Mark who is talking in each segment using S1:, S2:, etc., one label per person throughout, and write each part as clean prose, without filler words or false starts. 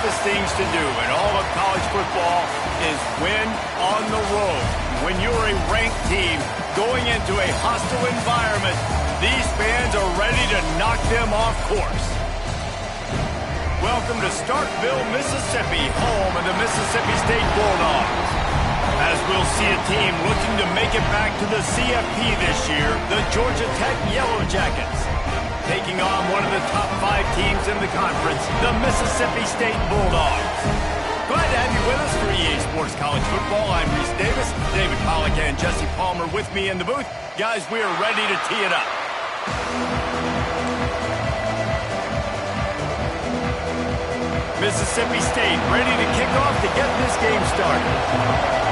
S1: toughest things to do in all of college football is win on the road. When you're a ranked team going into a hostile environment, these fans are ready to knock them off course. Welcome to Starkville, Mississippi, home of the Mississippi State Bulldogs. As we'll see a team looking to make it back to the CFP this year, the Georgia Tech Yellow Jackets, taking on one of the top 5 teams in the conference, the Mississippi State Bulldogs. Glad to have you with us for EA Sports College Football. I'm Reese Davis, David Pollack and Jesse Palmer with me in the booth. Guys, we are ready to tee it up. Mississippi State ready to kick off to get this game started.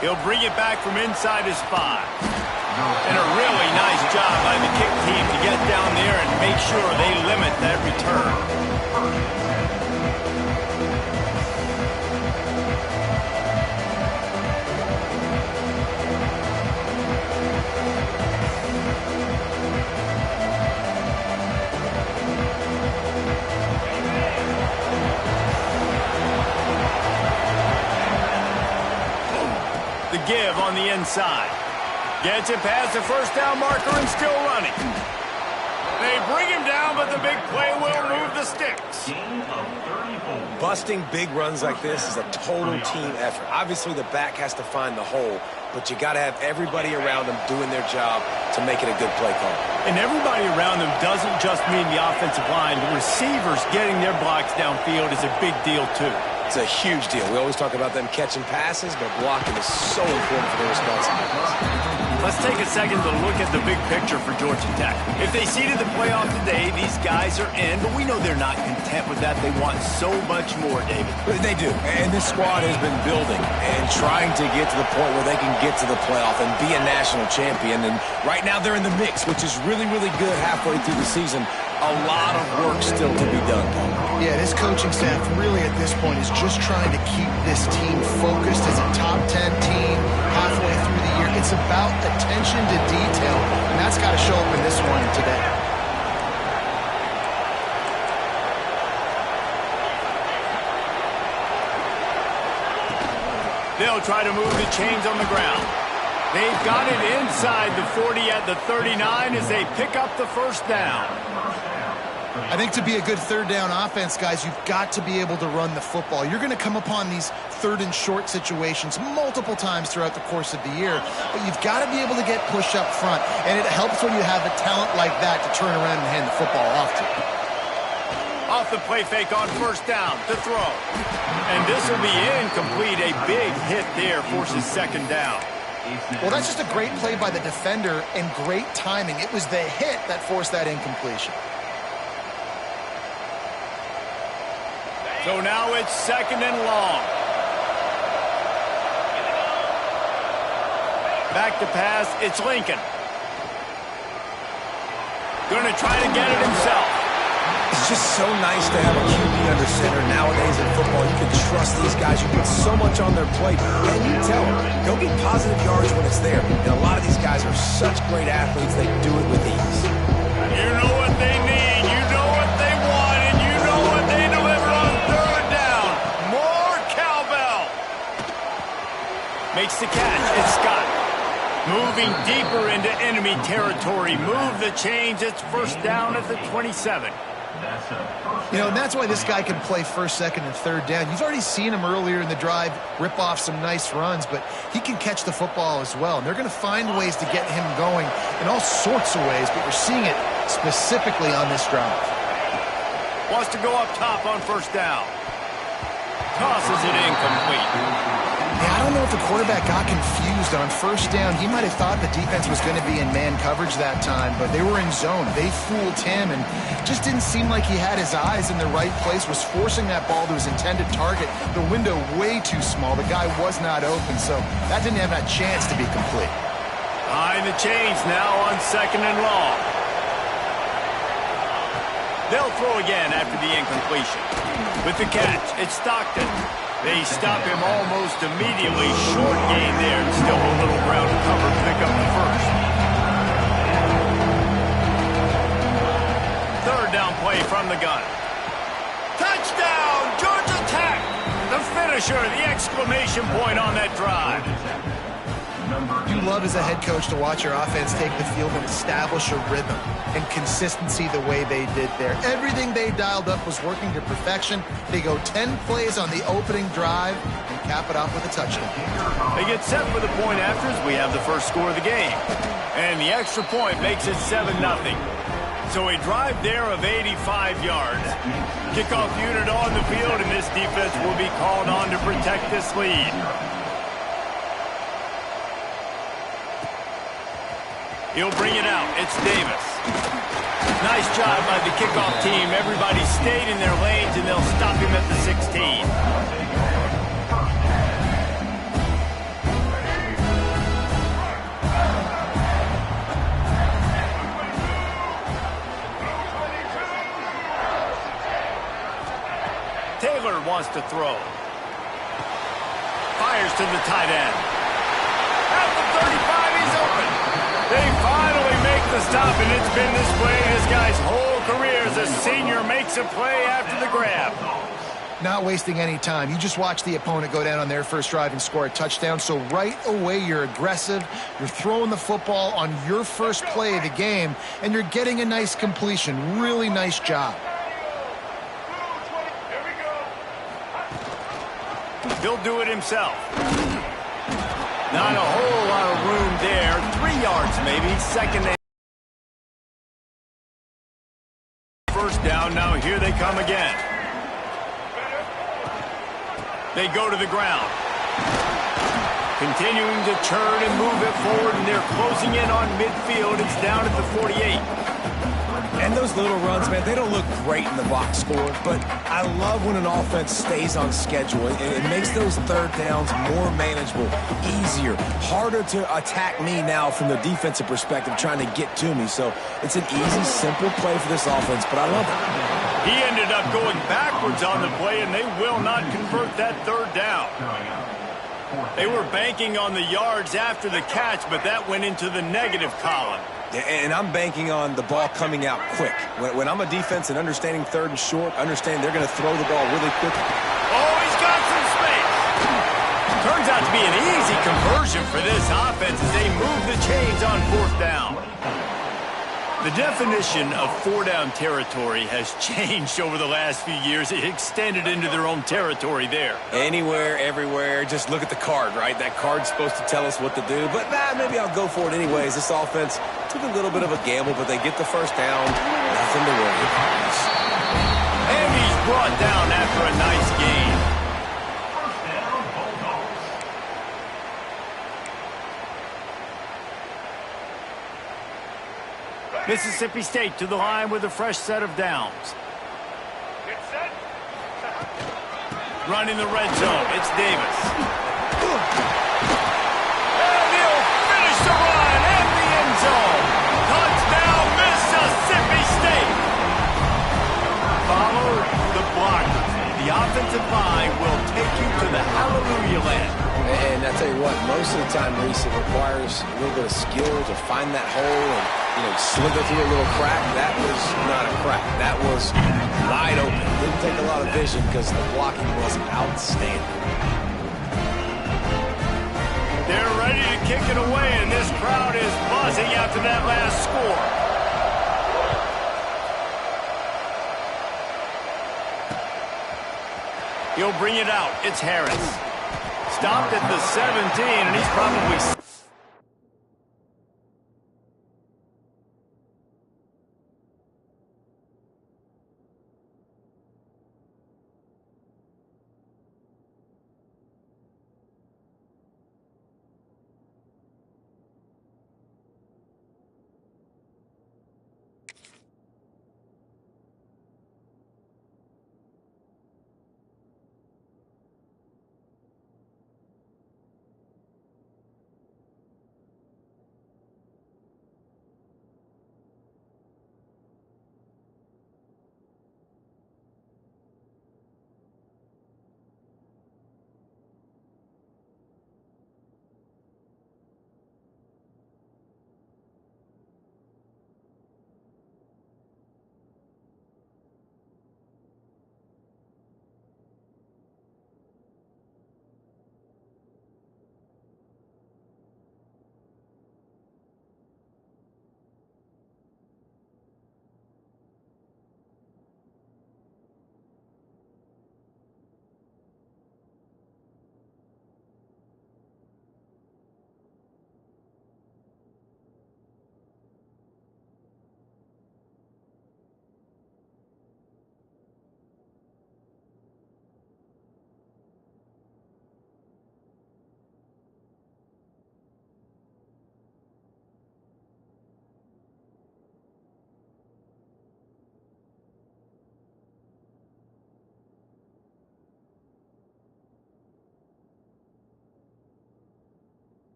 S1: He'll bring it back from inside his 5. And a really nice job by the kick team to get down there and make sure they limit that return. The give on the inside. Gets it past the first down marker and still running. They bring him down, but the big play will move the sticks.
S2: Busting big runs like this is a total team effort. Obviously, the back has to find the hole, but you got to have everybody around them doing their job to make it a good play call.
S1: And everybody around them doesn't just mean the offensive line. The receivers getting their blocks downfield is a big deal, too.
S2: It's a huge deal. We always talk about them catching passes, but blocking is so important for their responsibilities.
S1: Let's take a second to look at the big picture for Georgia Tech. If they seeded the playoff today, these guys are in, but we know they're not content with that. They want so much more, David.
S2: They do, and this squad has been building and trying to get to the point where they can get to the playoff and be a national champion. And right now they're in the mix, which is really, really good halfway through the season. A lot of work still to be done, Paul.
S3: Yeah, this coaching staff really at this point is just trying to keep this team focused as a top 10 team halfway through the year. It's about attention to detail, and that's got to show up in this one today.
S1: They'll try to move the chains on the ground. They've got it inside the 40 at the 39 as they pick up the first down.
S3: I think to be a good third down offense, guys, you've got to be able to run the football. You're going to come upon these third and short situations multiple times throughout the course of the year, but you've got to be able to get push up front, and it helps when you have a talent like that to turn around and hand the football off to.
S1: Off the play fake on first down to throw. And this will be incomplete. A big hit there forces second down.
S3: Well, that's just a great play by the defender and great timing. It was the hit that forced that incompletion.
S1: So now it's second and long. Back to pass, it's Lincoln. Going to try to get it himself.
S2: It's just so nice to have a QB under center nowadays in football. You can trust these guys. You put so much on their plate. And you tell them, go get positive yards when it's there. And a lot of these guys are such great athletes, they do it with ease.
S1: You know what they need. You know what they want. And you know what they deliver on third down. More cowbell. Makes the catch. It's Scott. Moving deeper into enemy territory. Move the chains. It's first down at the 27.
S3: You know, and that's why this guy can play first, second, and third down. You've already seen him earlier in the drive rip off some nice runs, but he can catch the football as well. And they're going to find ways to get him going in all sorts of ways, but you're seeing it specifically on this drive.
S1: Wants to go up top on first down. Tosses it incomplete.
S3: Yeah, I don't know if the quarterback got confused on first down. He might have thought the defense was going to be in man coverage that time, but they were in zone. They fooled him and just didn't seem like he had his eyes in the right place, was forcing that ball to his intended target. The window way too small. The guy was not open, so that didn't have that chance to be complete.
S1: Behind the chains now on second and long. They'll throw again after the incompletion. With the catch, it's Stockton. They stop him almost immediately. Short gain there, and still a little ground to cover to pick up the first. play from the gun. Touchdown, Georgia Tech! The finisher, the exclamation point on that drive.
S3: You love as a head coach to watch your offense take the field and establish a rhythm and consistency the way they did there. Everything they dialed up was working to perfection. They go 10 plays on the opening drive and cap it off with a touchdown.
S1: They get set for the point after as we have the first score of the game. And the extra point makes it 7-0. So a drive there of 85 yards. Kickoff unit on the field, and this defense will be called on to protect this lead. He'll bring it out. It's Davis. Nice job by the kickoff team. Everybody stayed in their lanes, and they'll stop him at the 16. Taylor wants to throw. Fires to the tight end. At the 35, he's open. They finally make the stop, and it's been this way this guy's whole career as a senior makes a play after the grab.
S3: Not wasting any time. You just watch the opponent go down on their first drive and score a touchdown. So right away, you're aggressive. You're throwing the football on your first play of the game, and you're getting a nice completion. Really nice job.
S1: He'll do it himself. Not a whole lot of room there. 3 yards maybe. Second and first down. Now here they come again. They go to the ground. Continuing to churn and move it forward, and they're closing in on midfield. It's down at the 48.
S2: And those little runs, man, they don't look great in the box score, but I love when an offense stays on schedule. It makes those third downs more manageable, easier, harder to attack me now from the defensive perspective trying to get to me. So it's an easy, simple play for this offense, but I love it.
S1: He ended up going backwards on the play, and they will not convert that third down. They were banking on the yards after the catch, but that went into the negative column.
S2: And I'm banking on the ball coming out quick. When I'm a defense and understanding third and short, understand they're going to throw the ball really quick.
S1: Oh, he's got some space. Turns out to be an easy conversion for this offense as they move the chains on fourth down. The definition of four-down territory has changed over the last few years. It extended into their own territory there.
S2: Anywhere, everywhere, just look at the card, right? That card's supposed to tell us what to do, but maybe I'll go for it anyways. This offense took a little bit of a gamble, but they get the first down. Nothing to worry about.
S1: And he's brought down after a nice gain. Mississippi State to the line with a fresh set of downs. Running the red zone, it's Davis. And he'll finish the run in the end zone. Touchdown, Mississippi State. Follow the blocker. The offensive line will take you to the hallelujah land.
S2: And I tell you what, most of the time, Reese, it requires a little bit of skill to find that hole and, slither through a little crack. That was not a crack. That was wide open. Didn't take a lot of vision because the blocking was outstanding.
S1: They're ready to kick it away, and this crowd is buzzing after that last score. He'll bring it out. It's Harris. Stopped at the 17, and he's probably...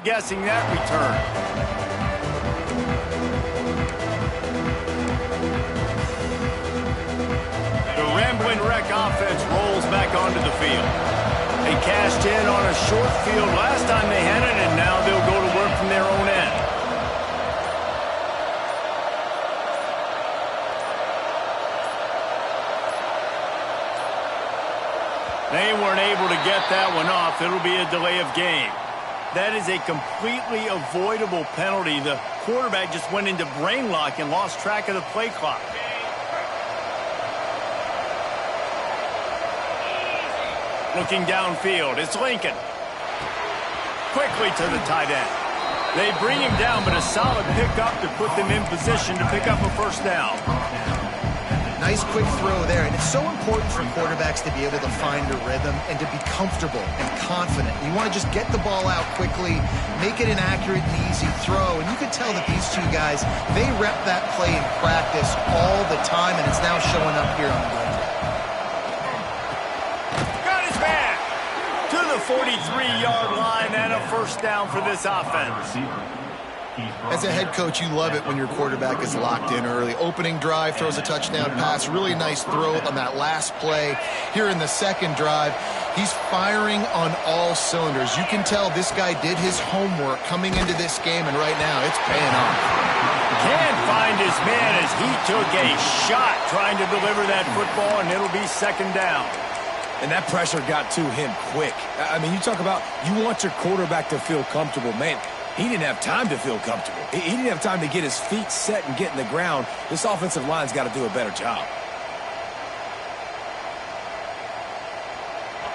S1: guessing that return. The Rambling Wreck offense rolls back onto the field. They cashed in on a short field last time they had it, and now they'll go to work from their own end. They weren't able to get that one off. It'll be a delay of game. That is a completely avoidable penalty. The quarterback just went into brain lock and lost track of the play clock. Looking downfield, it's Lincoln. Quickly to the tight end. They bring him down, but a solid pickup to put them in position to pick up a first down.
S3: Nice quick throw there, and it's so important for quarterbacks to be able to find a rhythm and to be comfortable and confident. You want to just get the ball out quickly, make it an accurate and easy throw, and you can tell that these two guys, they rep that play in practice all the time, and it's now showing up here on the game.
S1: Got his man to the 43-yard line and a first down for this offense.
S3: As a head coach, you love it when your quarterback is locked in early. Opening drive, throws a touchdown pass. Really nice throw on that last play. Here in the second drive, he's firing on all cylinders. You can tell this guy did his homework coming into this game, and right now it's paying off.
S1: Can't find his man as he took a shot trying to deliver that football, and it'll be second down.
S2: And that pressure got to him quick. I mean, you talk about you want your quarterback to feel comfortable. Man, he didn't have time to feel comfortable. He didn't have time to get his feet set and get in the ground. This offensive line's got to do a better job.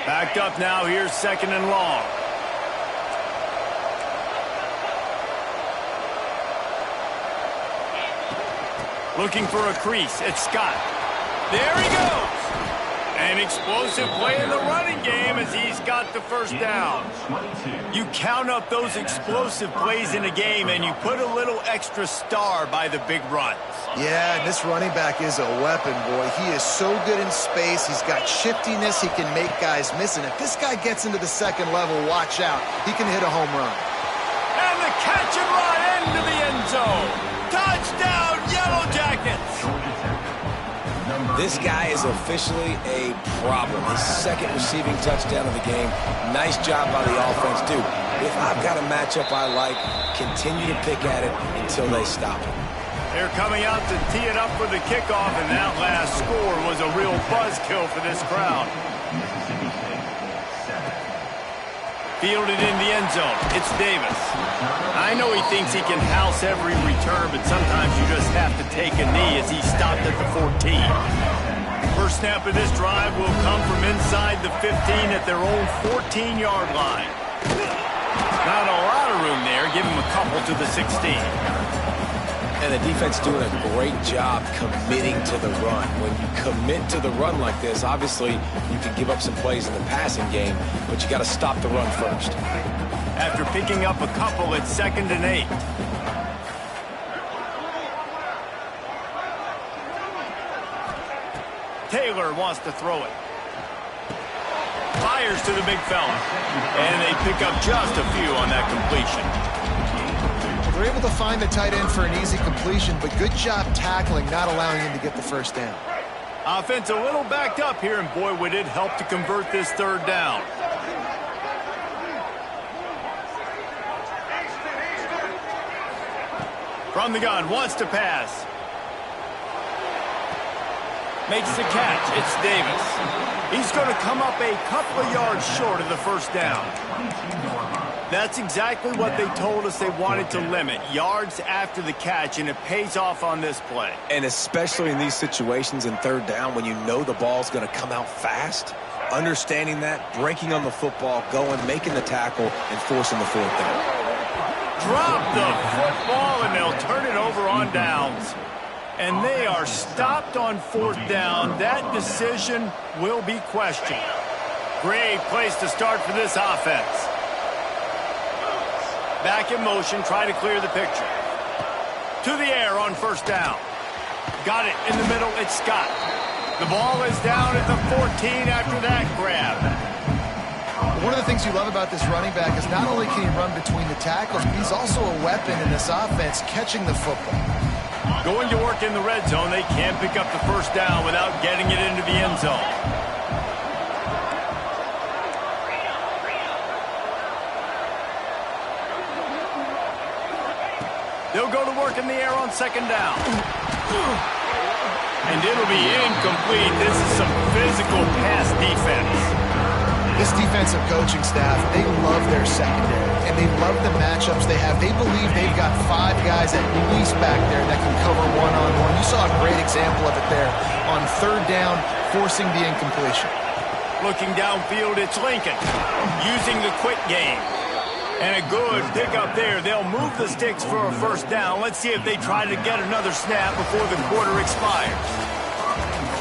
S1: Backed up now, here's second and long. Looking for a crease, it's Scott. There he goes! An explosive play in the running game as he's got the first down. You count up those explosive plays in a game and you put a little extra star by the big runs.
S3: Yeah, and this running back is a weapon, boy. He is so good in space. He's got shiftiness. He can make guys miss. And if this guy gets into the second level, watch out. He can hit a home run.
S1: And the catch and run into the end zone. Touchdown, Yellow Jackets!
S2: This guy is officially a problem. His second receiving touchdown of the game. Nice job by the offense, dude. If I've got a matchup I like, continue to pick at it until they stop it.
S1: They're coming out to tee it up for the kickoff, and that last score was a real buzzkill for this crowd. Fielded in the end zone. It's Davis. I know he thinks he can house every return, but sometimes you just have to take a knee as he stopped at the 14. First snap of this drive will come from inside the 15 at their own 14-yard line. Not a lot of room there. Give him a couple to the 16.
S2: And the defense doing a great job committing to the run. When you commit to the run like this, obviously you can give up some plays in the passing game, but you got to stop the run first.
S1: After picking up a couple, it's 2nd and 8. Taylor wants to throw it. Fires to the big fella. And they pick up just a few on that completion.
S3: They're able to find the tight end for an easy completion, but good job tackling, not allowing him to get the first down.
S1: Offense a little backed up here, and boy, would it help to convert this third down. From the gun, wants to pass. Makes the catch. It's Davis. He's going to come up a couple of yards short of the first down. That's exactly what they told us they wanted to limit. Yards after the catch, and it pays off on this play.
S2: And especially in these situations in third down when you know the ball's going to come out fast, understanding that, breaking on the football, going, making the tackle, and forcing the fourth down.
S1: Drop the football, and they'll turn it over on downs. And they are stopped on fourth down. That decision will be questioned. Great place to start for this offense. Back in motion, try to clear the picture. To the air on first down. Got it in the middle, it's Scott. The ball is down at the 14 after that grab.
S3: One of the things you love about this running back is not only can he run between the tackles, but he's also a weapon in this offense catching the football.
S1: Going to work in the red zone, they can't pick up the first down without getting it into the end zone. They'll go to work in the air on second down. And it'll be incomplete. This is some physical pass defense.
S3: This defensive coaching staff, they love their secondary, and they love the matchups they have. They believe they've got 5 guys at least back there that can cover one-on-one. You saw a great example of it there on third down, forcing the incompletion.
S1: Looking downfield, it's Lincoln using the quick game. And a good pickup there. They'll move the sticks for a first down. Let's see if they try to get another snap before the quarter expires.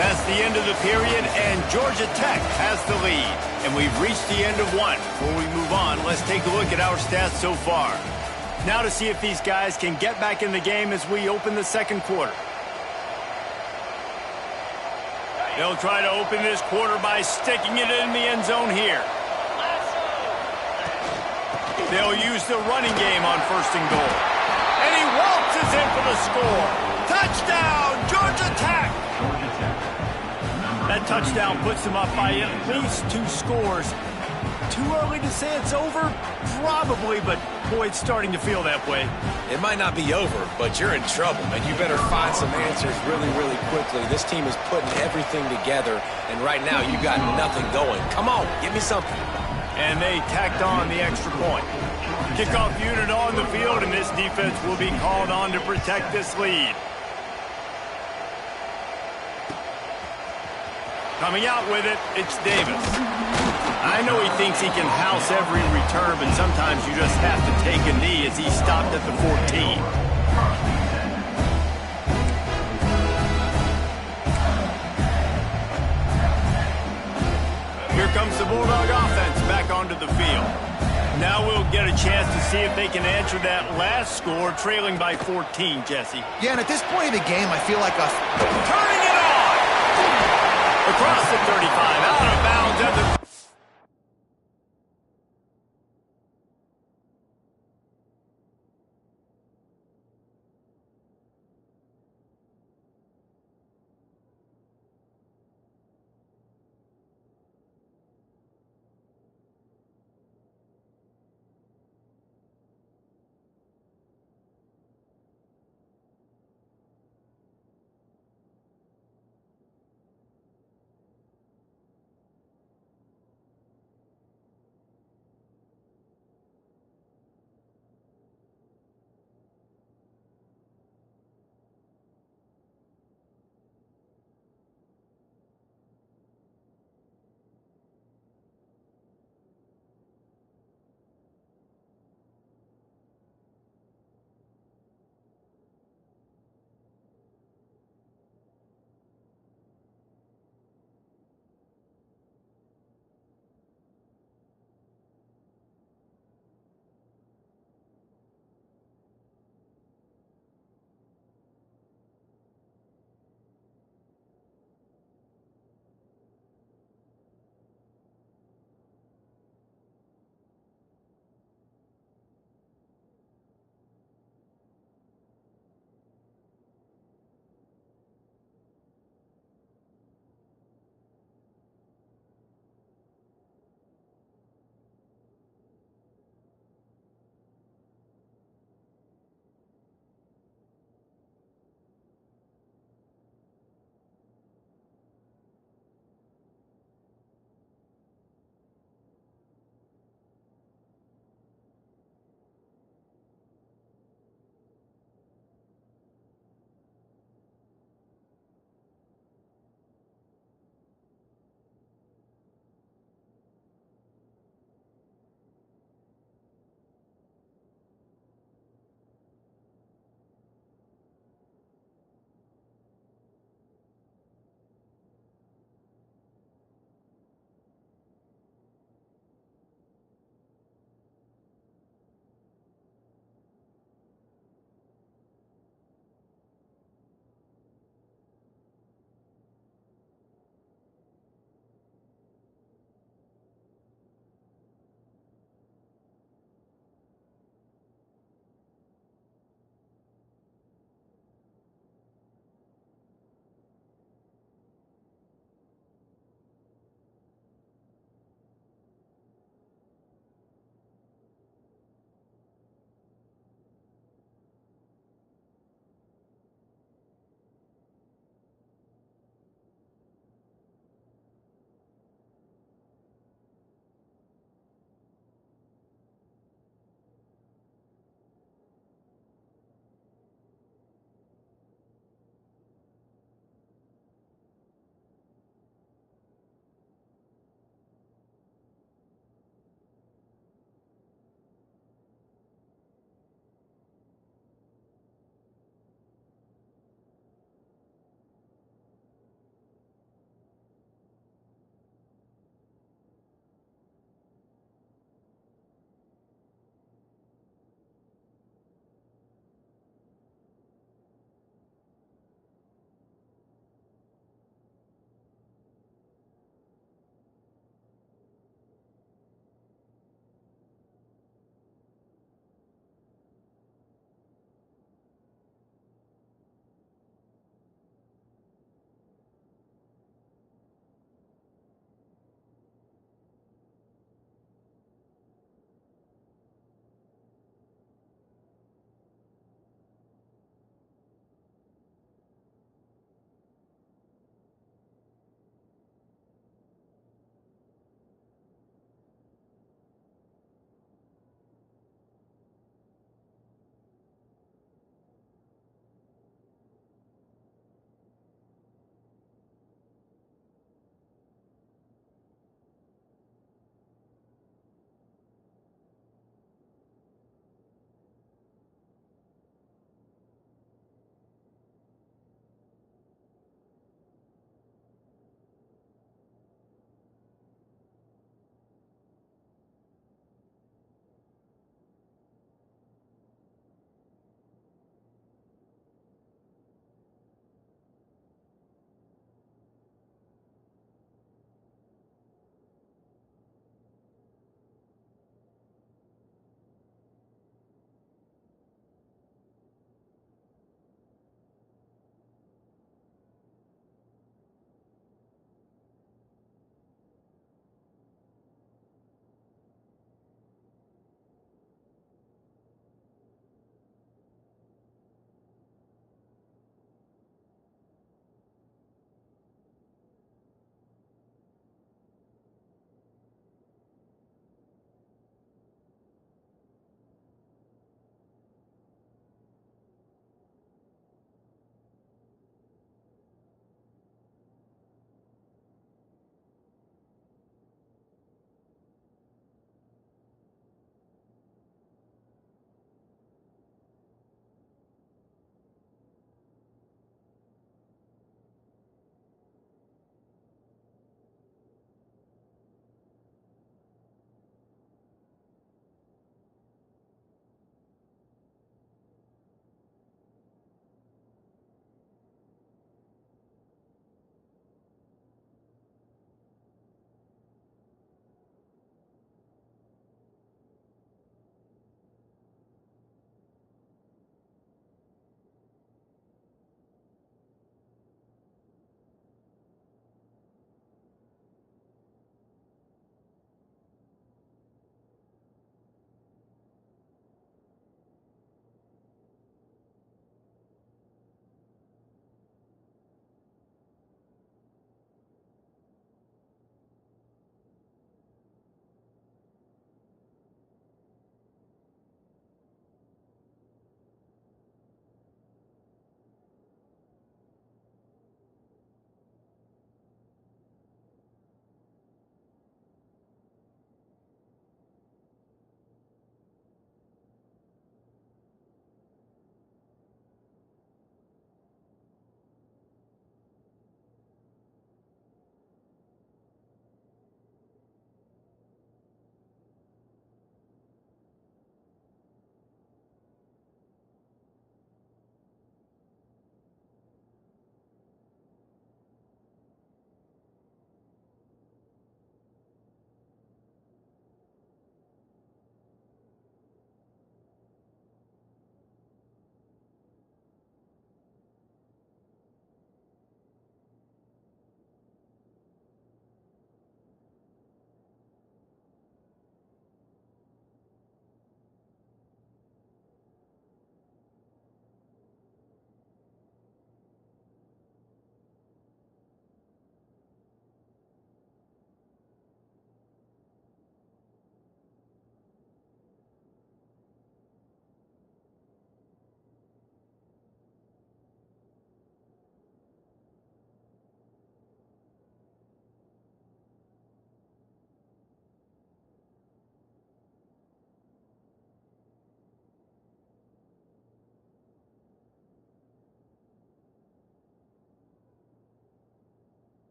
S1: That's the end of the period, and Georgia Tech has the lead. And we've reached the end of one. Before we move on, let's take a look at our stats so far. Now to see if these guys can get back in the game as we open the second quarter. They'll try to open this quarter by sticking it in the end zone here. They'll use the running game on first and goal. And he waltzes in for the score. Touchdown, Georgia Tech! That touchdown puts them up by at least 2 scores. Too early to say it's over? Probably, but boy, it's starting to feel that way.
S2: It might not be over, but you're in trouble, and you better find some answers really, really quickly. This team is putting everything together, and right now you got nothing going. Come on, give me something.
S1: And they tacked on the extra point. Kickoff unit on the field, and this defense will be called on to protect this lead. Coming out with it, it's Davis. I know he thinks he can house every return, but sometimes you just have to take a knee as he stopped at the 14. Here comes the Bulldog offense back onto the field. Now we'll get a chance to see if they can answer that last score, trailing by 14, Jesse.
S3: Yeah, and at this point of the game, I feel like
S1: turning it on! Across the 35, out of bounds at the...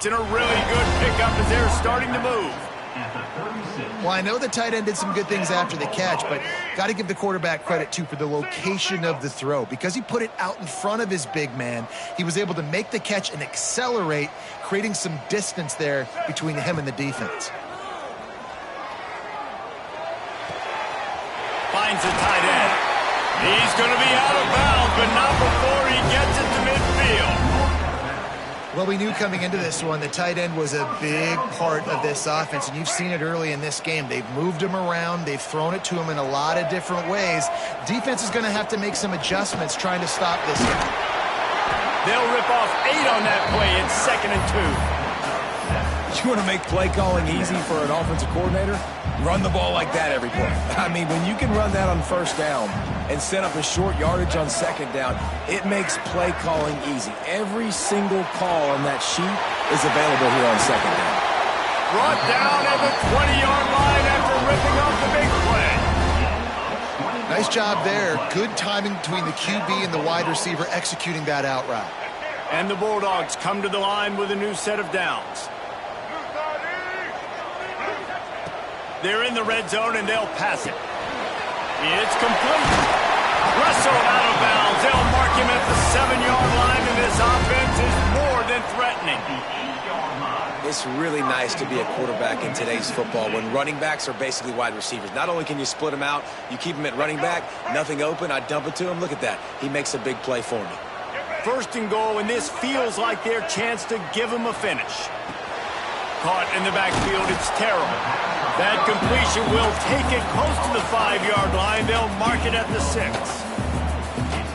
S1: offense, and a really good pickup as they're starting to move.
S3: Well, I know the tight end did some good things after the catch, but got to give the quarterback credit, too, for the location of the throw. Because he put it out in front of his big man, he was able to make the catch and accelerate, creating some distance there between him and the defense.
S1: Finds the tight end. He's going to be out of bounds, but not before he gets it to midfield.
S3: Well, we knew coming into this one the tight end was a big part of this offense, and you've seen it early in this game. They've moved him around. They've thrown it to him in a lot of different ways. Defense is going to have to make some adjustments trying to stop this guy.
S1: They'll rip off 8 on that play. It's 2nd and 2.
S2: You want to make play calling easy for an offensive coordinator? Run the ball like that every play. I mean, when you can run that on first down and set up a short yardage on second down, it makes play calling easy. Every single call on that sheet is available here on second down.
S1: Brought down at the 20-yard line after ripping off the big play.
S3: Nice job there. Good timing between the QB and the wide receiver executing that out route.
S1: And the Bulldogs come to the line with a new set of downs. They're in the red zone, and they'll pass it. It's complete. Russell out of bounds. They'll mark him at the 7-yard line, and this offense is more than threatening.
S2: It's really nice to be a quarterback in today's football when running backs are basically wide receivers. Not only can you split them out, you keep them at running back, nothing open, I dump it to him. Look at that. He makes a big play for me.
S1: 1st and goal, and this feels like their chance to give him a finish. Caught in the backfield, it's terrible. That completion will take it close to the 5-yard line. They'll mark it at the 6.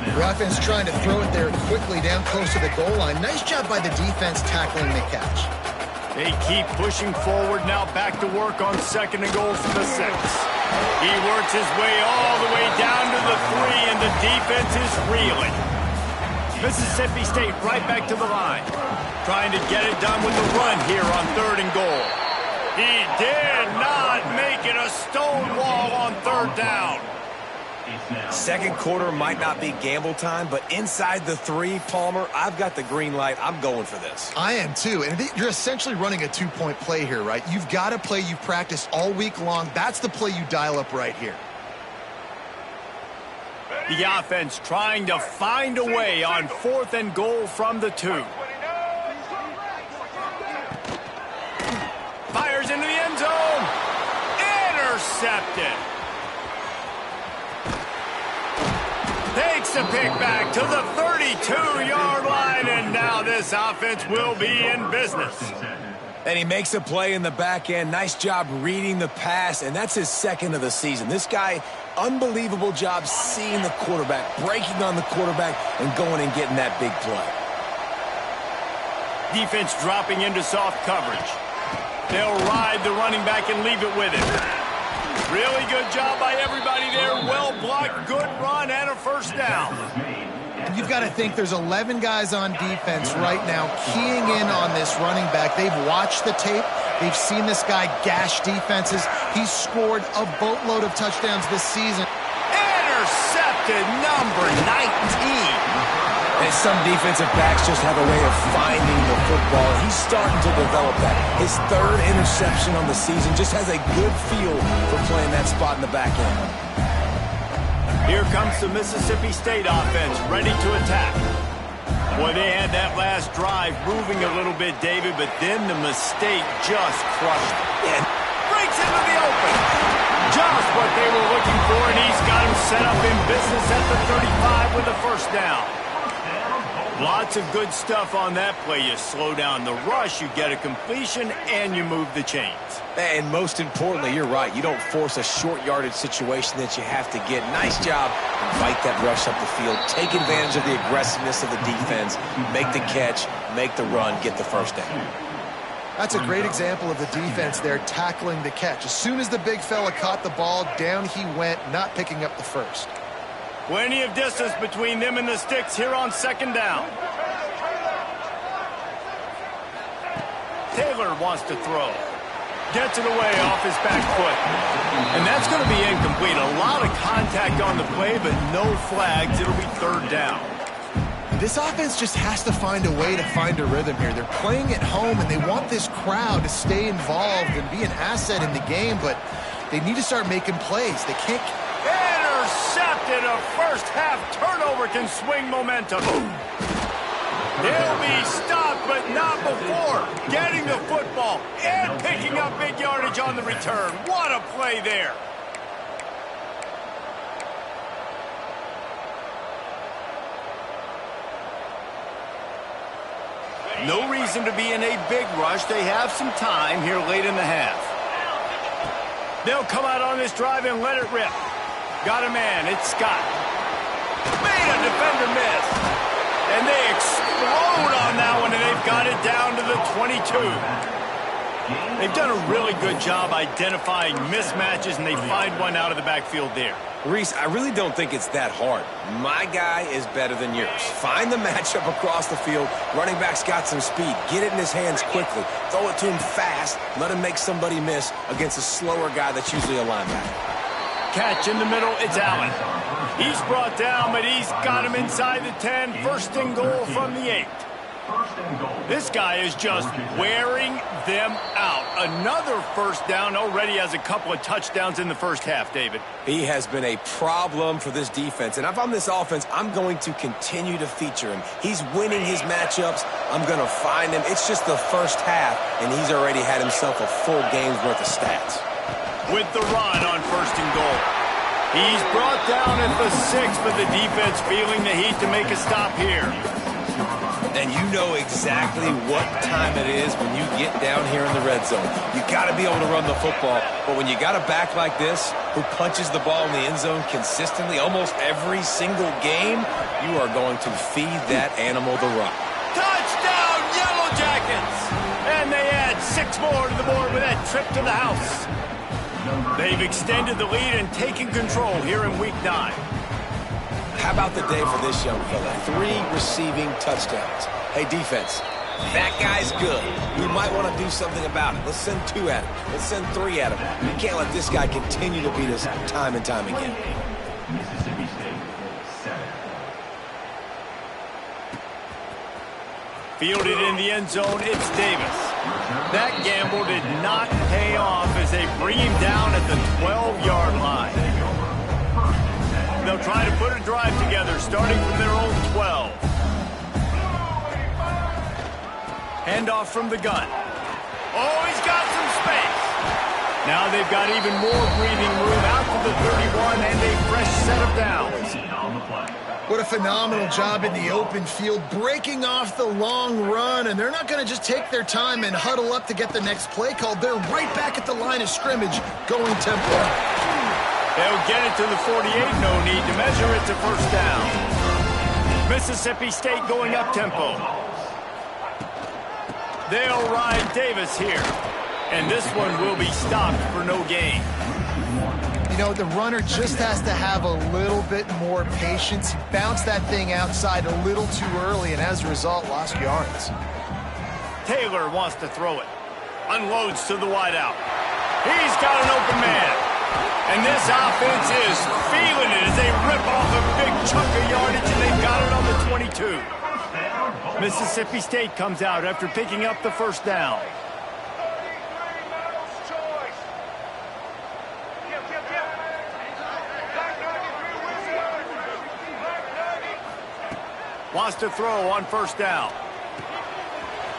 S3: The offense trying to throw it there quickly down close to the goal line. Nice job by the defense tackling the catch.
S1: They keep pushing forward now, back to work on 2nd and goal from the 6. He works his way all the way down to the 3, and the defense is reeling. Mississippi State right back to the line, trying to get it done with the run here on 3rd and goal. He did not make it a stone wall on 3rd down.
S2: Second quarter might not be gamble time, but inside the 3, Palmer, I've got the green light. I'm going for this.
S3: I am too, and you're essentially running a 2-point play here, right? You've got a play you've practiced all week long. That's the play you dial up right here.
S1: The offense trying to find a way on 4th and goal from the 2. Fires into the end zone. Intercepted. Takes the pick back to the 32-yard line, and now this offense will be in business.
S2: And he makes a play in the back end. Nice job reading the pass, and that's his 2nd of the season. This guy, unbelievable job seeing the quarterback, breaking on the quarterback, and going and getting that big play.
S1: Defense dropping into soft coverage. They'll ride the running back and leave it with him. Really good job by everybody there. Well blocked, good run, and a 1st down.
S3: You've got to think there's 11 guys on defense right now keying in on this running back. They've watched the tape. They've seen this guy gash defenses. He's scored a boatload of touchdowns this season.
S1: Intercepted, number 19.
S2: And some defensive backs just have a way of finding the football. He's starting to develop that. His 3rd interception on the season, just has a good feel for playing that spot in the back end.
S1: Here comes the Mississippi State offense, ready to attack. Boy, they had that last drive moving a little bit, David, but then the mistake just crushed it. Breaks into the open. Just what they were looking for, and he's got him set up in business at the 35 with a 1st down. Lots of good stuff on that play. You slow down the rush, you get a completion, and you move the chains.
S2: And most importantly, you're right. You don't force a short yardage situation that you have to get. Nice job. Invite that rush up the field. Take advantage of the aggressiveness of the defense. Make the catch, make the run, get the 1st down.
S3: That's a great example of the defense there tackling the catch. As soon as the big fella caught the ball, down he went, not picking up the 1st.
S1: Plenty of distance between them and the sticks here on 2nd down. Taylor wants to throw. Gets it away off his back foot. And that's going to be incomplete. A lot of contact on the play, but no flags. It'll be 3rd down.
S3: This offense just has to find a way to find a rhythm here. They're playing at home, and they want this crowd to stay involved and be an asset in the game, but they need to start making plays. They can't...
S1: Intercepted! A first-half turnover can swing momentum. They'll be stopped, but not before getting the football and picking up big yardage on the return. What a play there. No reason to be in a big rush. They have some time here late in the half. They'll come out on this drive and let it rip. Got a man. It's Scott. Made a defender miss. And they explode on that one, and they've got it down to the 22. They've done a really good job identifying mismatches, and they find one out of the backfield there.
S2: Reese, I really don't think it's that hard. My guy is better than yours. Find the matchup across the field. Running back's got some speed. Get it in his hands quickly. Throw it to him fast. Let him make somebody miss against a slower guy that's usually a linebacker.
S1: Catch in the middle, it's Allen. He's brought down, but he's got him inside the 10. First and goal from the 8. This guy is just wearing them out. Another first down, already has a couple of touchdowns in the first half, David.
S2: He has been a problem for this defense, and if I'm this offense, I'm going to continue to feature him. He's winning his matchups. I'm going to find him. It's just the first half, and he's already had himself a full game's worth of stats.
S1: With the run on first and goal. He's brought down at the 6, but the defense feeling the heat to make a stop here.
S2: And you know exactly what time it is when you get down here in the red zone. You got to be able to run the football, but when you got a back like this who punches the ball in the end zone consistently almost every single game, you are going to feed that animal the rock.
S1: Touchdown, Yellow Jackets! And they add 6 more to the board with that trip to the house. They've extended the lead and taken control here in Week 9.
S2: How about the day for this young fella? 3 receiving touchdowns. Hey, defense, that guy's good. We might want to do something about it. Let's send 2 at him. Let's send 3 at him. We can't let this guy continue to beat us time and time again. Mississippi State, 7.
S1: Fielded in the end zone, it's Davis. That gamble did not pay off as they bring him down at the 12-yard line. They'll try to put a drive together, starting from their own 12. Handoff from the gun. Oh, he's got some space. Now they've got even more breathing room out to the 31 and a fresh set of downs.
S3: What a phenomenal job in the open field, breaking off the long run, and they're not going to just take their time and huddle up to get the next play called. They're right back at the line of scrimmage, going tempo.
S1: They'll get it to the 48, no need to measure it to first down. Mississippi State going up tempo. They'll ride Davis here, and this one will be stopped for no gain.
S3: You know, the runner just has to have a little bit more patience. He bounced that thing outside a little too early, and as a result, lost yards.
S1: Taylor wants to throw it. Unloads to the wideout. He's got an open man. And this offense is feeling it as they rip off a big chunk of yardage, and they've got it on the 22. Mississippi State comes out after picking up the first down. Wants to throw on first down.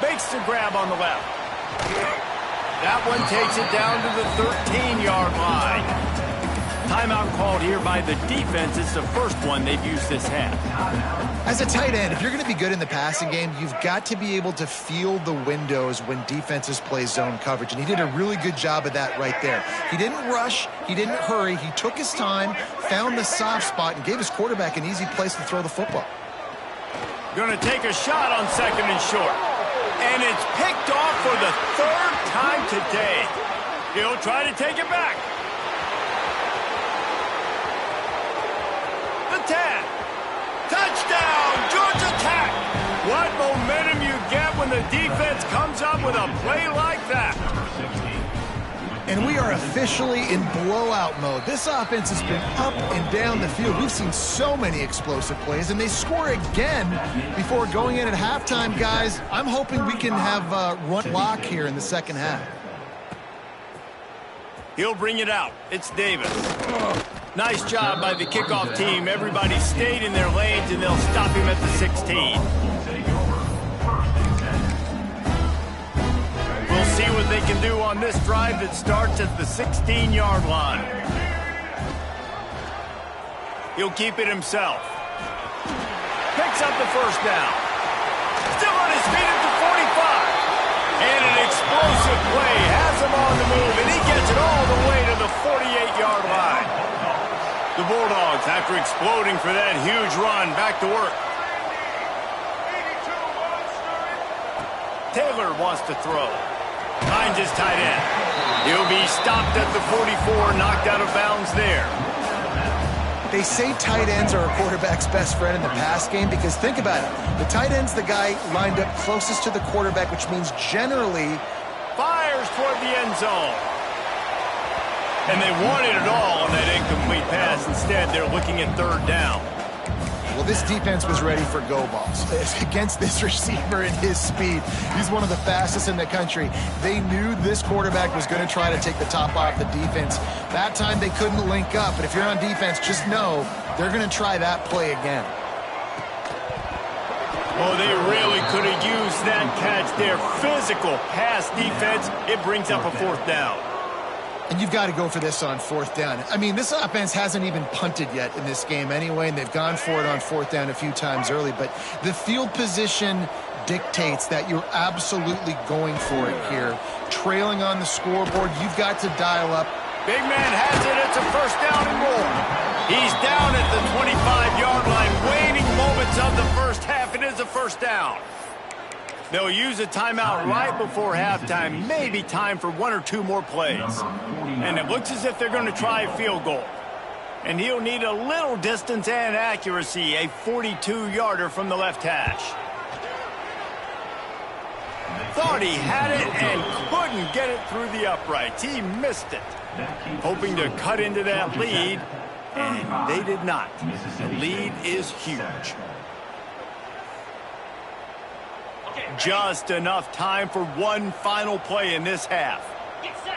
S1: Makes the grab on the left. That one takes it down to the 13-yard line. Timeout called here by the defense. It's the first one they've used this half.
S3: As a tight end, if you're going to be good in the passing game, you've got to be able to feel the windows when defenses play zone coverage, and he did a really good job of that right there. He didn't rush. He didn't hurry. He took his time, found the soft spot, and gave his quarterback an easy place to throw the football.
S1: Going to take a shot on second and short. And it's picked off for the 3rd time today. He'll try to take it back. The 10. Touchdown, Georgia Tech. What momentum you get when the defense comes up with a play like that.
S3: And we are officially in blowout mode. This offense has been up and down the field. We've seen so many explosive plays, and they score again before going in at halftime, guys. I'm hoping we can have run block here in the second half.
S1: He'll bring it out. It's Davis. Nice job by the kickoff team. Everybody stayed in their lanes, and they'll stop him at the 16. We'll see what they can do on this drive that starts at the 16-yard line. He'll keep it himself. Picks up the first down. Still on his feet at the 45. And an explosive play has him on the move, and he gets it all the way to the 48-yard line. The Bulldogs, after exploding for that huge run, back to work. Taylor wants to throw. Finds his tight end. He'll be stopped at the 44, knocked out of bounds there.
S3: They say tight ends are a quarterback's best friend in the pass game because think about it. The tight end's the guy lined up closest to the quarterback, which means generally
S1: fires toward the end zone. And they wanted it all on that incomplete pass. Instead, they're looking at third down.
S3: Well, this defense was ready for go balls against this receiver and his speed. He's one of the fastest in the country. They knew this quarterback was going to try to take the top off the defense. That time they couldn't link up, but if you're on defense, just know they're going to try that play again.
S1: Oh, they really could have used that catch there. Physical pass defense. It brings up a fourth down.
S3: And you've got to go for this on fourth down. I mean, this offense hasn't even punted yet in this game anyway, and they've gone for it on fourth down a few times early. But the field position dictates that you're absolutely going for it here. Trailing on the scoreboard, you've got to dial up.
S1: Big man has it. It's a first down and more. He's down at the 25-yard line. Waning moments of the first half. It is a first down. They'll use a timeout right before halftime. Maybe time for one or two more plays. And it looks as if they're going to try a field goal. And he'll need a little distance and accuracy, a 42-yarder from the left hash. Thought he had it and couldn't get it through the uprights. He missed it. Hoping to cut into that lead, and they did not. The lead is huge. Just enough time for one final play in this half.
S4: Get set.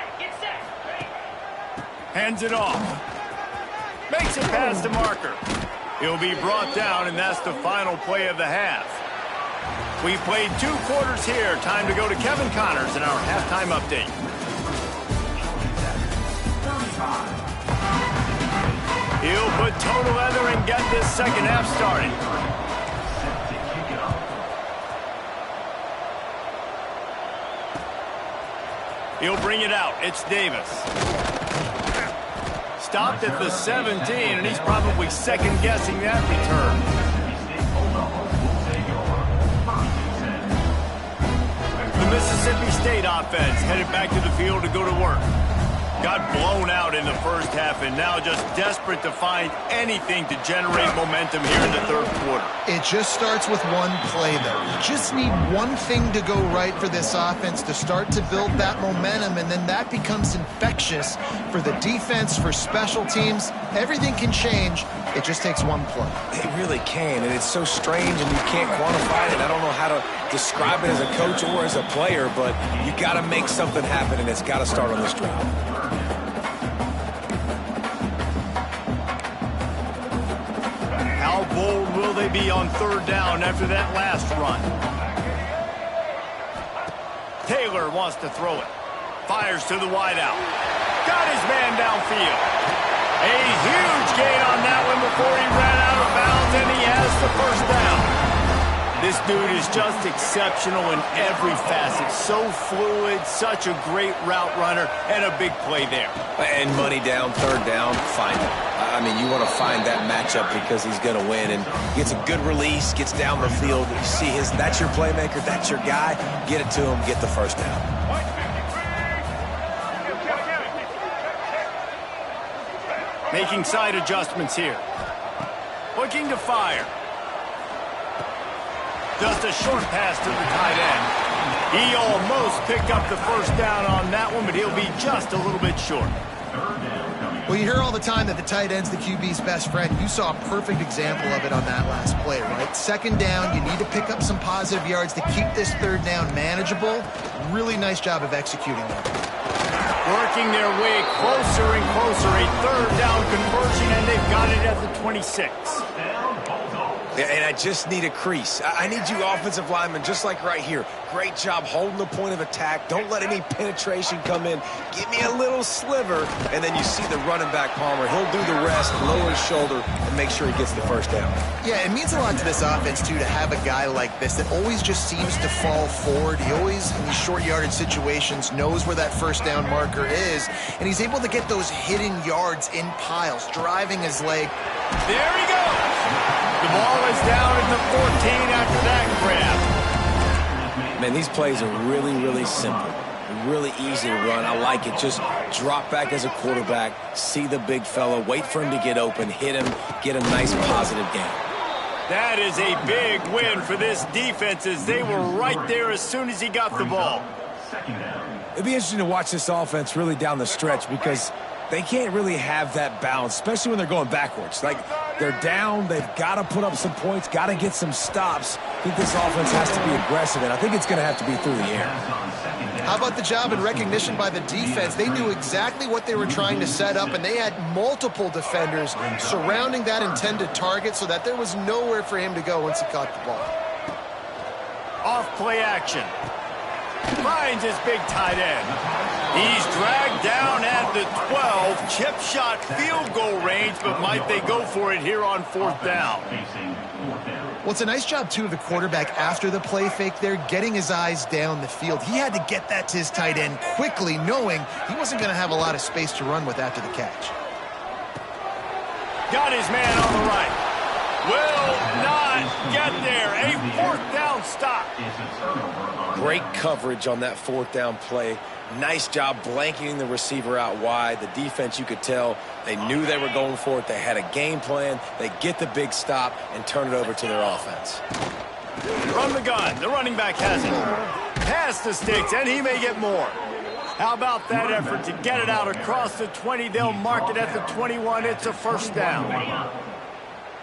S1: Hands it off. Makes it past the marker. He'll be brought down, and that's the final play of the half. We've played 2 quarters here. Time to go to Kevin Connors in our halftime update. He'll put toe to leather and get this second half started. He'll bring it out. It's Davis. Stopped at the 17, and he's probably second-guessing that return. The Mississippi State offense headed back to the field to go to work. Got blown out in the first half and now just desperate to find anything to generate momentum here in the third quarter.
S3: It just starts with one play, though. You just need one thing to go right for this offense to start to build that momentum, and then that becomes infectious for the defense, for special teams. Everything can change. It just takes one play.
S2: It really can, and it's so strange, and you can't quantify it. I don't know how to describe it as a coach or as a player, but you got to make something happen, and it's got to start on this drive.
S1: How bold will they be on third down after that last run? Taylor wants to throw it. Fires to the wideout. Got his man downfield. A huge gain on that one before he ran out of bounds, and he has the first down. This dude is just exceptional in every facet. So fluid, such a great route runner, and a big play there.
S2: And money down, third down, find him. I mean, you want to find that matchup because he's going to win, and gets a good release, gets down the field. You see that's your playmaker, that's your guy. Get it to him, get the first down.
S1: Making side adjustments here. Looking to fire. Just a short pass to the tight end. He almost picked up the first down on that one, but he'll be just a little bit short.
S3: Well, you hear all the time that the tight end's the QB's best friend. You saw a perfect example of it on that last play, right? Second down, you need to pick up some positive yards to keep this third down manageable. Really nice job of executing that.
S1: Working their way closer and closer. A third down conversion, and they've got it at the 26.
S2: Yeah, and I just need a crease. I need you offensive linemen, just like right here. Great job holding the point of attack. Don't let any penetration come in. Give me a little sliver, and then you see the running back, Palmer. He'll do the rest, lower his shoulder, and make sure he gets the first down.
S3: Yeah, it means a lot to this offense, too, to have a guy like this that always just seems to fall forward. He always, in these short yardage situations, knows where that first down marker is, and he's able to get those hidden yards in piles, driving his leg.
S1: There he goes. The ball is down at the 14 after that grab.
S2: Man, these plays are really, really simple. Really easy to run. I like it. Just drop back as a quarterback, see the big fella, wait for him to get open, hit him, get a nice positive gain.
S1: That is a big win for this defense as they were right there as soon as he got the ball.
S2: It'd be interesting to watch this offense really down the stretch because they can't really have that balance, especially when they're going backwards. Like, they're down, they've got to put up some points, got to get some stops. I think this offense has to be aggressive, and I think it's going to have to be through the air.
S3: How about the job and recognition by the defense? They knew exactly what they were trying to set up, and they had multiple defenders surrounding that intended target so that there was nowhere for him to go once he caught the ball.
S1: Off play action. Finds his big tight end. He's dragged down at the 12. Chip shot field goal range, but might they go for it here on fourth down?
S3: Well, it's a nice job, too, of the quarterback after the play fake there, getting his eyes down the field. He had to get that to his tight end quickly, knowing he wasn't going to have a lot of space to run with after the catch.
S1: Got his man on the right. Will not get there. A fourth down stop.
S2: Great coverage on that fourth down play. Nice job blanketing the receiver out wide. The defense, you could tell, they knew they were going for it. They had a game plan. They get the big stop and turn it over to their offense.
S1: From the gun, the running back has it. Past the sticks, and he may get more. How about that effort to get it out across the 20? They'll mark it at the 21. It's a first down.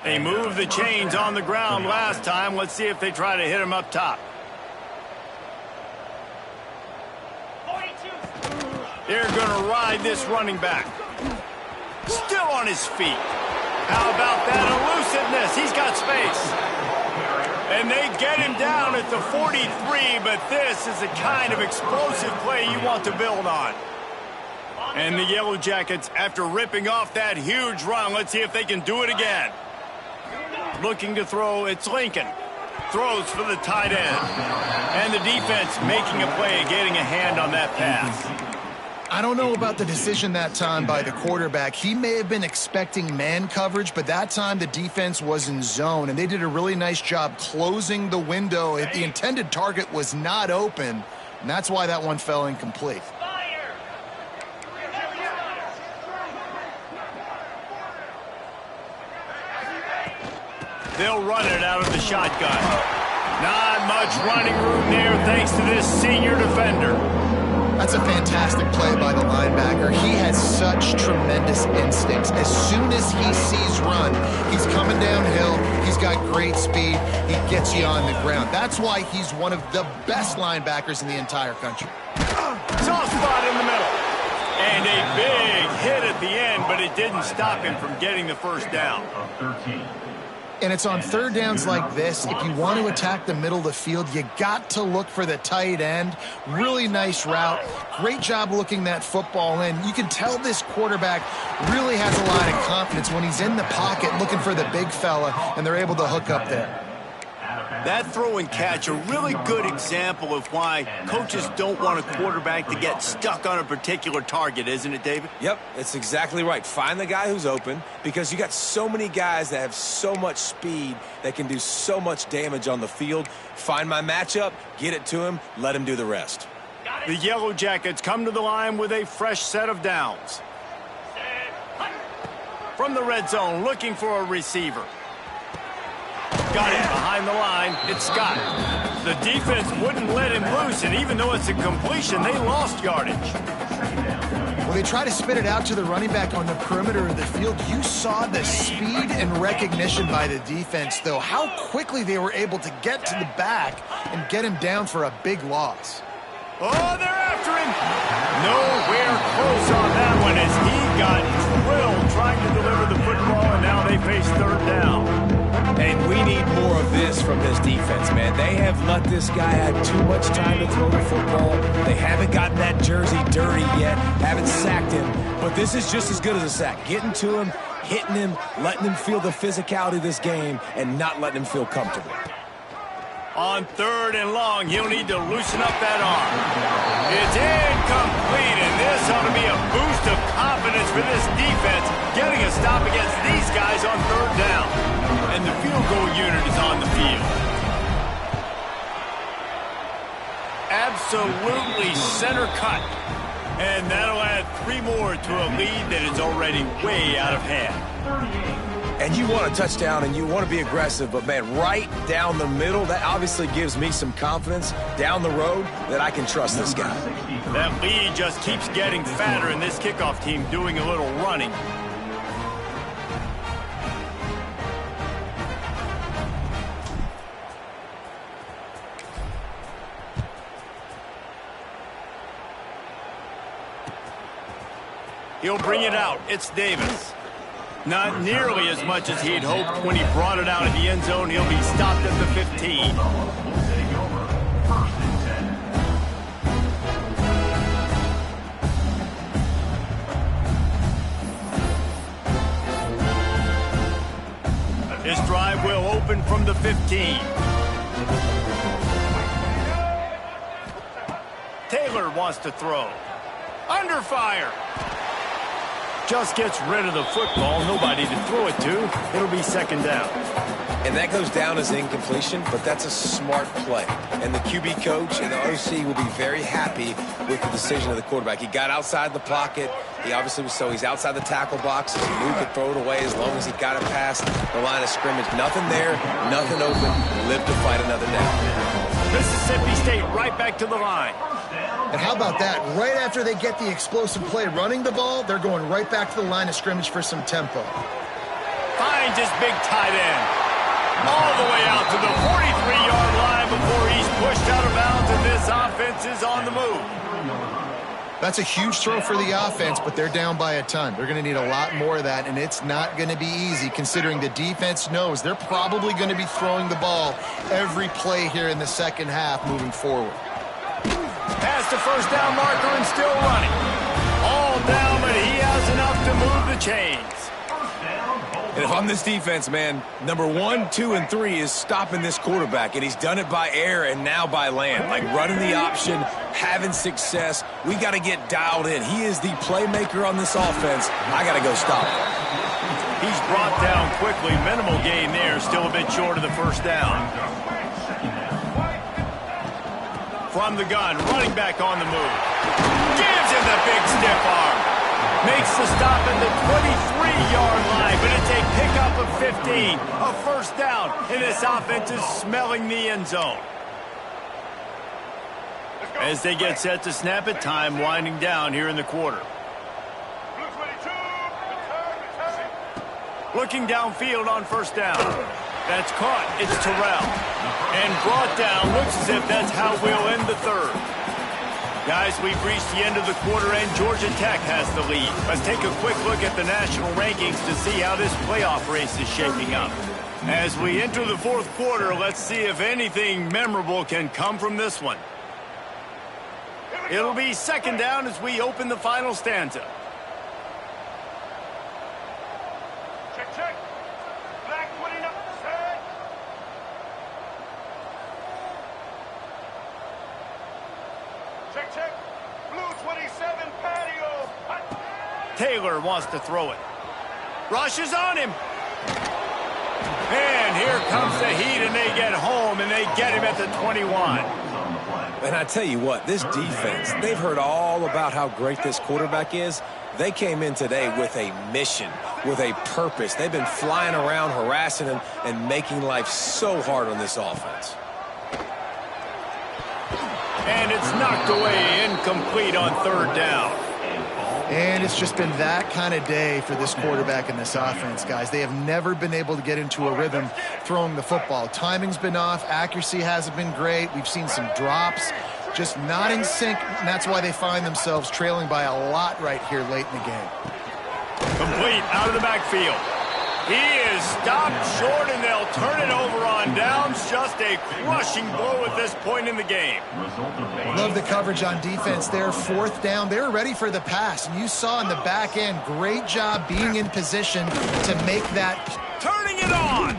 S1: They moved the chains on the ground last time. Let's see if they try to hit him up top. They're going to ride this running back. Still on his feet. How about that elusiveness? He's got space. And they get him down at the 43, but this is the kind of explosive play you want to build on. And the Yellow Jackets, after ripping off that huge run, let's see if they can do it again. Looking to throw, it's Lincoln. Throws for the tight end. And the defense making a play, getting a hand on that pass.
S3: I don't know about the decision that time by the quarterback. He may have been expecting man coverage, but that time the defense was in zone, and they did a really nice job closing the window. The intended target was not open, and that's why that one fell incomplete.
S1: They'll run it out of the shotgun. Not much running room there thanks to this senior defender.
S3: That's a fantastic play by the linebacker. He has such tremendous instincts. As soon as he sees run, he's coming downhill. He's got great speed. He gets you on the ground. That's why he's one of the best linebackers in the entire country.
S1: Soft spot in the middle. And a big hit at the end, but it didn't stop him from getting the first down.
S3: And it's on third downs like this, if you want to attack the middle of the field, you got to look for the tight end. Really nice route. Great job looking that football in. You can tell this quarterback really has a lot of confidence when he's in the pocket looking for the big fella, and they're able to hook up there.
S1: That throw and catch, a really good example of why coaches don't want a quarterback to get stuck on a particular target, isn't it, David?
S2: Yep, that's exactly right. Find the guy who's open because you got so many guys that have so much speed that can do so much damage on the field. Find my matchup, get it to him, let him do the rest.
S1: The Yellow Jackets come to the line with a fresh set of downs. From the red zone, looking for a receiver. Got it behind the line. It's Scott. The defense wouldn't let him loose, and even though it's a completion, they lost yardage.
S3: Well, they try to spit it out to the running back on the perimeter of the field. You saw the speed and recognition by the defense, though, how quickly they were able to get to the back and get him down for a big loss.
S1: Oh, they're after him. Nowhere close on that one as he got drilled trying to deliver the football, and now they face third down.
S2: And we need more of this from this defense, man. They have let this guy have too much time to throw the football. They haven't gotten that jersey dirty yet, haven't sacked him. But this is just as good as a sack. Getting to him, hitting him, letting him feel the physicality of this game, and not letting him feel comfortable.
S1: On third and long, he'll need to loosen up that arm. It's incomplete, and this ought to be a boost of confidence for this defense, getting a stop against these guys on third down. And the field goal unit is on the field. Absolutely center cut. And that'll add 3 more to a lead that is already way out of hand.
S2: And you want a touchdown and you want to be aggressive, but, man, right down the middle, that obviously gives me some confidence down the road that I can trust this guy.
S1: That lead just keeps getting fatter, and this kickoff team doing a little running. He'll bring it out. It's Davis. Not nearly as much as he'd hoped when he brought it out of the end zone. He'll be stopped at the 15. This drive will open from the 15. Taylor wants to throw. Under fire. Just gets rid of the football. Nobody to throw it to. It'll be second down.
S2: And that goes down as incompletion, but that's a smart play. And the QB coach and the OC will be very happy with the decision of the quarterback. He got outside the pocket. He obviously was he's outside the tackle box. He knew he could throw it away as long as he got it past the line of scrimmage. Nothing there, nothing open. Live to fight another down.
S1: Mississippi State right back to the line.
S3: And how about that? Right after they get the explosive play running the ball, they're going right back to the line of scrimmage for some tempo.
S1: Finds his big tight end. All the way out to the 43-yard line before he's pushed out of bounds, and this offense is on the move.
S3: That's a huge throw for the offense, but they're down by a ton. They're going to need a lot more of that, and it's not going to be easy considering the defense knows they're probably going to be throwing the ball every play here in the second half moving forward.
S1: Past the first down marker and still running. All down, but he has enough to move the chains.
S2: And if I'm this defense, man, number 1, 2, and 3 is stopping this quarterback, and he's done it by air and now by land. Like running the option, having success. We got to get dialed in. He is the playmaker on this offense. I got to go stop him.
S1: He's brought down quickly. Minimal gain there, still a bit short of the first down. From the gun, running back on the move. Gives him the big stiff arm. Makes the stop at the 23-yard line, but it's a pickup of 15. A first down, and this offense is smelling the end zone. As they get set to snap it, time winding down here in the quarter. Looking downfield on first down. That's caught. It's Terrell. And brought down. Looks as if that's how we'll end the third. Guys, we've reached the end of the quarter, and Georgia Tech has the lead. Let's take a quick look at the national rankings to see how this playoff race is shaping up. As we enter the fourth quarter, let's see if anything memorable can come from this one. It'll be second down as we open the final stanza.
S4: Check. Black 29, set. Check. Blue 27, patio. Hot.
S1: Taylor wants to throw it. Rush is on him. And here comes the heat, and they get home, and they get him at the 21.
S2: And I tell you what, this defense, they've heard all about how great this quarterback is. They came in today with a mission, with a purpose. They've been flying around, harassing him, and making life so hard on this offense.
S1: And it's knocked away, incomplete on third down.
S3: And it's just been that kind of day for this quarterback and this offense, guys. They have never been able to get into a rhythm throwing the football. Timing's been off. Accuracy hasn't been great. We've seen some drops, just not in sync, and that's why they find themselves trailing by a lot right here late in the game.
S1: Complete out of the backfield. He is stopped short, and they'll turn it over on downs. Just a crushing blow at this point in the game.
S3: Love the coverage on defense there. Fourth down. They were ready for the pass. And you saw in the back end, great job being in position to make that.
S1: Turning it on.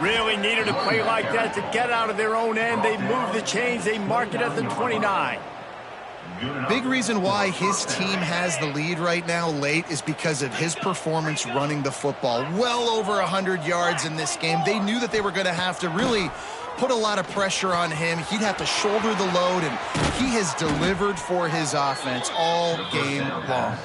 S1: Really needed a play like that to get out of their own end. They move the chains. They mark it at the 29.
S3: Big reason why his team has the lead right now late is because of his performance running the football. Well over 100 yards in this game. They knew that they were going to have to really put a lot of pressure on him. He'd have to shoulder the load, and he has delivered for his offense all game long.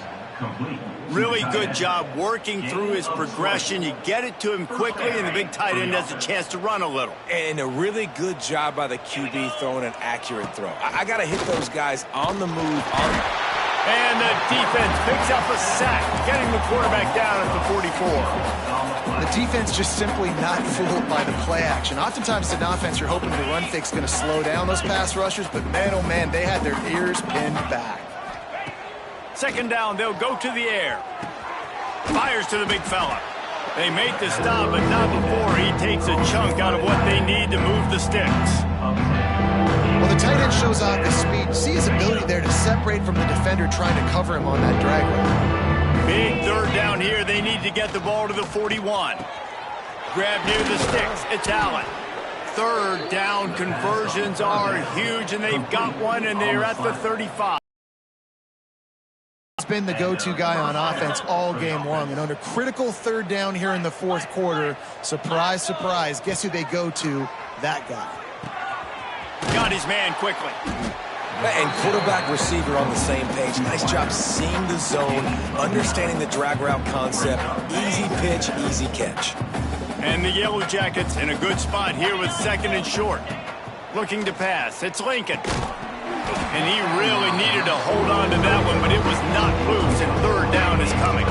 S1: Really good job working through his progression. You get it to him quickly, and the big tight end has a chance to run a little.
S2: And a really good job by the QB throwing an accurate throw. I got to hit those guys on the move.
S1: And the defense picks up a sack, getting the quarterback down at the 44.
S3: The defense just simply not fooled by the play action. Oftentimes, an offense, you're hoping the run fake's going to slow down those pass rushers, but man, oh man, they had their ears pinned back.
S1: Second down, they'll go to the air. Fires to the big fella. They make the stop, but not before he takes a chunk out of what they need to move the sticks.
S3: Well, the tight end shows off his speed. See his ability there to separate from the defender trying to cover him on that drag route.
S1: Big third down here. They need to get the ball to the 41. Grab near the sticks. It's Allen. Third down conversions are huge, and they've got one, and they're at the 35.
S3: He's been the go-to guy on offense all game long, and under critical third down here in the fourth quarter, surprise, surprise, guess who they go to? That guy.
S1: Got his man quickly.
S2: And quarterback receiver on the same page. Nice job seeing the zone, understanding the drag route concept. Easy pitch, easy catch.
S1: And the Yellow Jackets in a good spot here with second and short. Looking to pass. It's Lincoln. And he really needed to hold on to that one, but it was not loose, and third down is coming.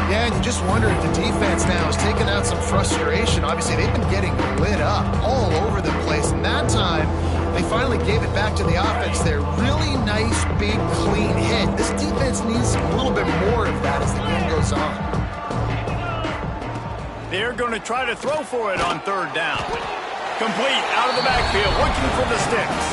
S3: Yeah, and you just wonder if the defense now is taking out some frustration. Obviously, they've been getting lit up all over the place, and that time, they finally gave it back to the offense there. Really nice, big, clean hit. This defense needs a little bit more of that as the game goes on.
S1: They're going to try to throw for it on third down. Complete out of the backfield, looking for the sticks.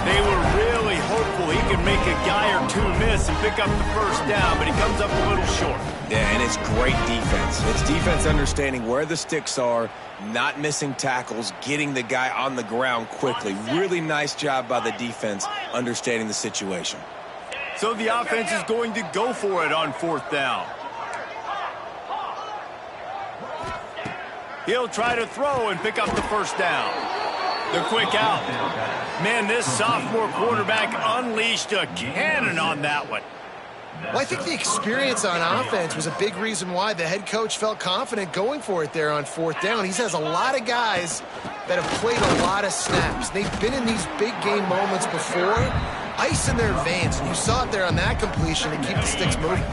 S1: They were really hopeful he could make a guy or two miss and pick up the first down, but he comes up a little short.
S2: Yeah, and it's great defense. It's defense understanding where the sticks are, not missing tackles, getting the guy on the ground quickly. Really nice job by the defense understanding the situation.
S1: So the offense is going to go for it on fourth down. He'll try to throw and pick up the first down. The quick out. Man, this sophomore quarterback unleashed a cannon on that one.
S3: Well, I think the experience on offense was a big reason why the head coach felt confident going for it there on fourth down. He has a lot of guys that have played a lot of snaps. They've been in these big game moments before. Ice in their veins, and you saw it there on that completion to keep the sticks moving.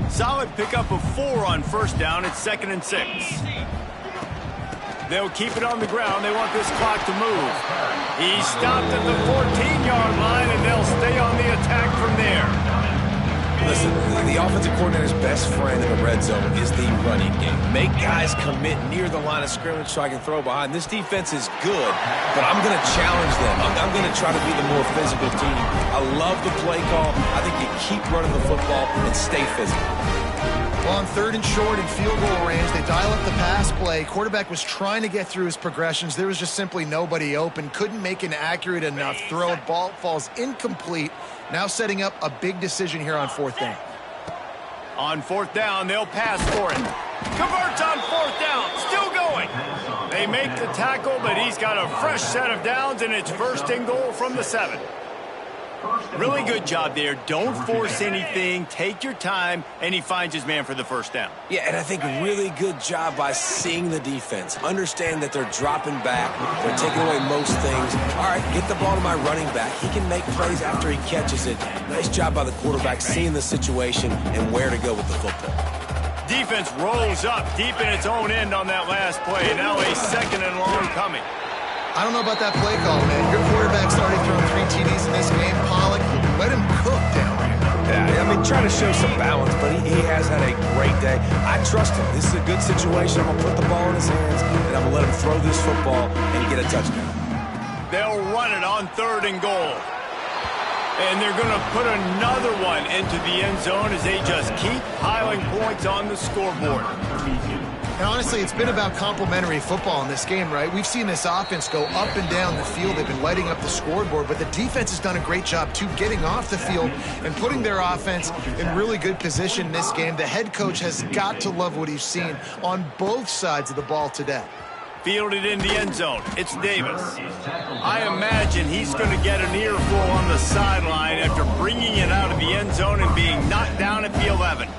S1: Solid pickup of 4 on first down. It's 2nd and 6. They'll keep it on the ground. They want this clock to move. He stopped at the 14-yard line, and they'll stay on the attack from there.
S2: Listen, the offensive coordinator's best friend in the red zone is the running game. Make guys commit near the line of scrimmage so I can throw behind. This defense is good, but I'm going to challenge them. I'm going to try to be the more physical team. I love the play call. I think you keep running the football and stay physical.
S3: Well, on third and short and field goal range, they dial up the pass play. Quarterback was trying to get through his progressions. There was just simply nobody open. Couldn't make an accurate enough throw. Ball falls incomplete. Now setting up a big decision here on fourth down.
S1: On fourth down, they'll pass for it. Converts on fourth down. Still going. They make the tackle, but he's got a fresh set of downs, and it's 1st and goal from the 7. Really good job there. Don't force anything. Take your time, and he finds his man for the first down.
S2: Yeah, and I think really good job by seeing the defense. Understand that they're dropping back. They're taking away most things. All right, get the ball to my running back. He can make plays after he catches it. Nice job by the quarterback seeing the situation and where to go with the football.
S1: Defense rolls up deep in its own end on that last play. Now a second and long coming.
S3: I don't know about that play call, man. Your quarterback's already thrown 3 TDs in this game. Pollock, let him cook down there.
S2: Yeah, I mean, trying to show some balance, but he has had a great day. I trust him. This is a good situation. I'm going to put the ball in his hands, and I'm going to let him throw this football and get a touchdown.
S1: They'll run it on 3rd and goal. And they're going to put another one into the end zone as they just keep piling points on the scoreboard.
S3: And honestly, it's been about complementary football in this game, right? We've seen this offense go up and down the field. They've been lighting up the scoreboard, but the defense has done a great job, too, getting off the field and putting their offense in really good position in this game. The head coach has got to love what he's seen on both sides of the ball today.
S1: Fielded in the end zone. It's Davis. I imagine he's going to get an earful on the sideline after bringing it out of the end zone and being knocked down at the 11.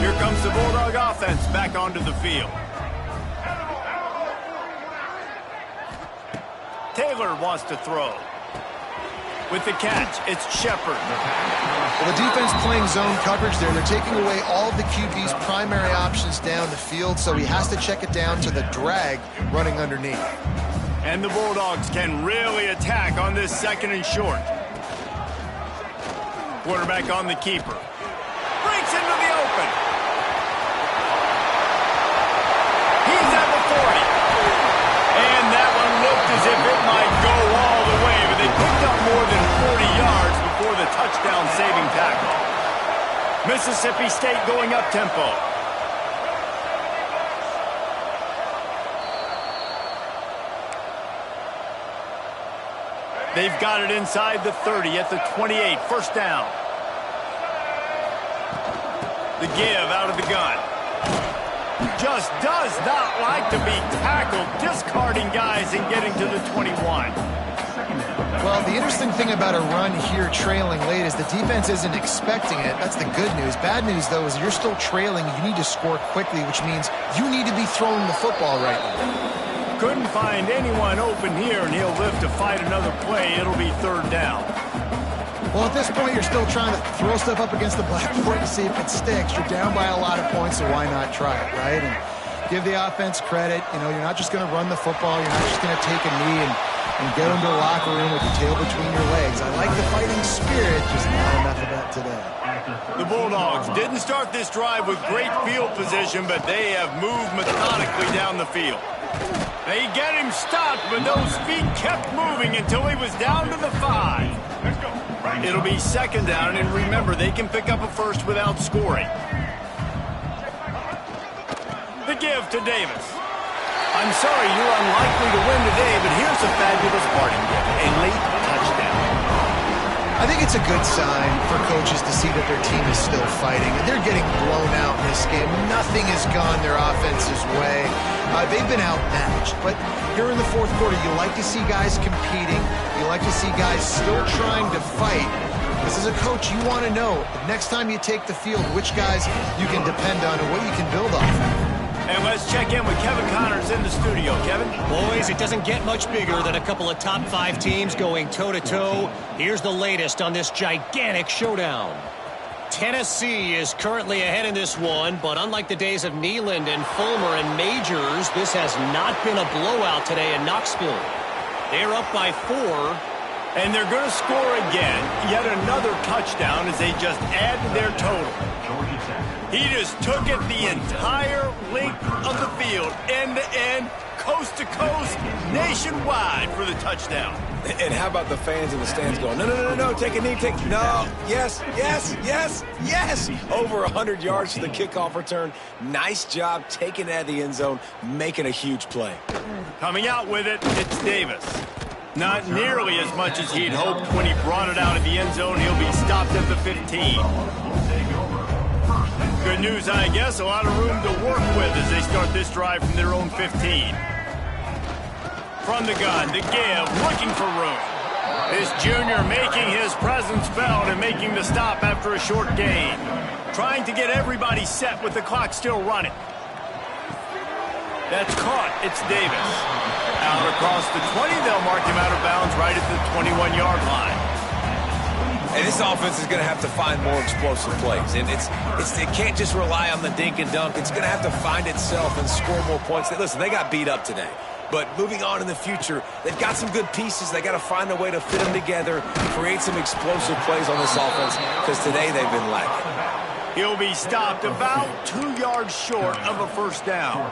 S1: Here comes the Bulldog offense back onto the field. Taylor wants to throw. With the catch, it's Shepard.
S3: Well, the defense playing zone coverage there. They're taking away all of the QB's primary options down the field, so he has to check it down to the drag running underneath.
S1: And the Bulldogs can really attack on this 2nd and short. Quarterback on the keeper. Breaks into the open. He's at the 40. And that one looked as if it might go all the way, but they picked up more than 40 yards before the touchdown-saving tackle. Mississippi State going up-tempo. They've got it inside the 30 at the 28. First down. The give out of the gun. Just does not like to be tackled, discarding guys and getting to the 21.
S3: Well, the interesting thing about a run here trailing late is the defense isn't expecting it. That's the good news. Bad news, though, is you're still trailing. You need to score quickly, which means you need to be throwing the football right now.
S1: Couldn't find anyone open here, and he'll live to fight another play. It'll be 3rd down.
S3: Well, at this point, you're still trying to throw stuff up against the blackboard to see if it sticks. You're down by a lot of points, so why not try it, right? And give the offense credit. You know, you're not just going to run the football. You're not just going to take a knee and get into the locker room with your tail between your legs. I like the fighting spirit, just not enough of that today.
S1: The Bulldogs didn't start this drive with great field position, but they have moved methodically down the field. They get him stopped, but those feet kept moving until he was down to the 5.
S4: Let's go.
S1: It'll be 2nd down, and remember, they can pick up a first without scoring. The give to Davis. I'm sorry you're unlikely to win today, but here's a fabulous parting gift, a late touchdown.
S3: I think it's a good sign for coaches to see that their team is still fighting. They're getting blown out in this game. Nothing has gone their offense's way. They've been outmatched. But here in the 4th quarter, you like to see guys competing. You like to see guys still trying to fight. This is a coach, you want to know, next time you take the field, which guys you can depend on and what you can build off of.
S1: And let's check in with Kevin Connors in the studio. Kevin?
S5: Boys, it doesn't get much bigger than a couple of top 5 teams going toe-to-toe. Here's the latest on this gigantic showdown. Tennessee is currently ahead in this one, but unlike the days of Neyland and Fulmer and Majors, this has not been a blowout today in Knoxville. They're up by 4.
S1: And they're going to score again. Yet another touchdown as they just add to their total. He just took it the entire length of the field, end to end, coast to coast, nationwide for the touchdown.
S2: And how about the fans in the stands going, no, take a knee, no, yes, over 100 yards to the kickoff return. Nice job taking it out of the end zone, making a huge play.
S1: Coming out with it, it's Davis. Not nearly as much as he'd hoped when he brought it out of the end zone. He'll be stopped at the 15. Good news, I guess. A lot of room to work with as they start this drive from their own 15. From the gun, the give, looking for room. This junior making his presence felt and making the stop after a short gain. Trying to get everybody set with the clock still running. That's caught. It's Davis. Out across the 20, they'll mark him out of bounds right at the 21-yard line.
S2: And this offense is going to have to find more explosive plays. And it can't just rely on the dink and dunk. It's going to have to find itself and score more points. Listen, they got beat up today. But moving on in the future, they've got some good pieces. They got to find a way to fit them together, create some explosive plays on this offense, because today they've been lacking.
S1: He'll be stopped about 2 yards short of a first down.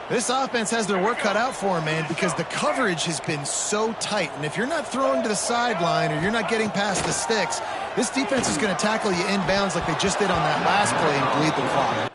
S3: This offense has their work cut out for them, man, because the coverage has been so tight. And if you're not throwing to the sideline or you're not getting past the sticks, this defense is going to tackle you inbounds like they just did on that last play and bleed the clock.